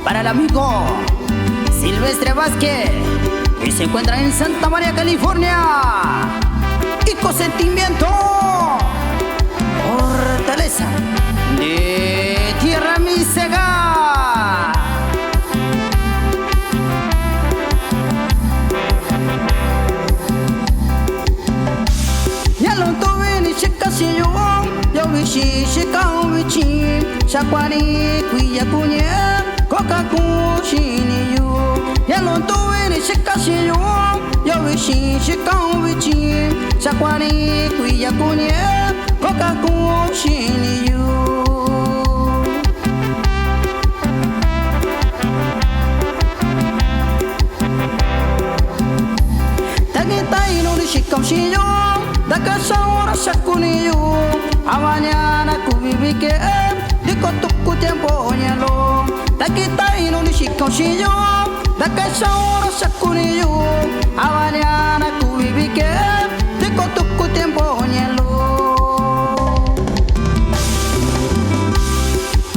para el amigo Silvestre Vázquez, que se encuentra en Santa María, California. Y con sentimiento, fortaleza de Tierra Misega. Ya lo tuve ni checa si yo, ya wishi checa wichi, shakwani kuya kunya, coca kushini yo. Ya lo tuve ni checa si yo, ya wishi checa wichi, shakwani kuya kunya, coca kushini yo. Tagitai no ni checa si yo. Daka saura sakuniyo, awanya kubibike, diko tuku tiempo nyalo. Takita ino ni shikoshiyo, daka saura sakuniyo, awanya kubibike, diko tuku tiempo nyalo.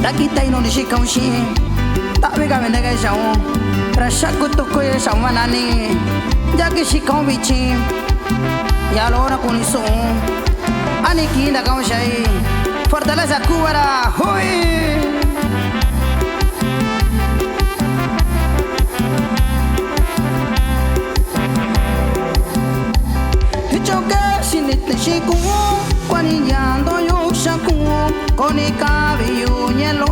Takita ino ni shikoshi, tabika venega shao, rashaku tuku ye shamanani, jaki shikon bichi. Ya lo na kuniso ani kinda kaunshai fortaleza kubara hoy hichoke sinit shiku kwani yando yo shaku koni cabello nyelo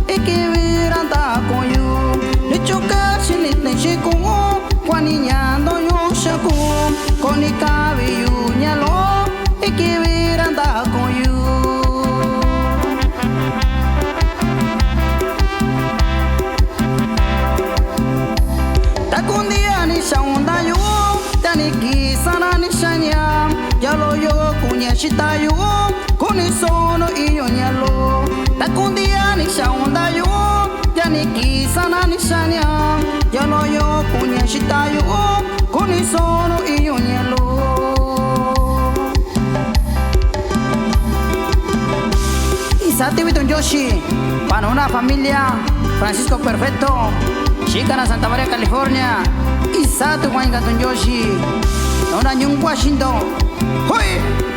ikiviranta koyo hichoke sinit shiku kwani yando yo shaku koni cabello nyelo ikiviranta koyo. Takundia ni shaunda yo tani kisana ni shanya yalo yo kunya shita yo kuni sono iyo nyelo. Takundia ni shaunda yo tani kisana ni shanya yalo yo kunya shita yo kuni sono iyo nyelo. Isati Viton Yoshi, para una familia Francisco Perfecto, Chicana Santa María, California. Isati Wayne Yoshi, una Washington. ¡Hoy!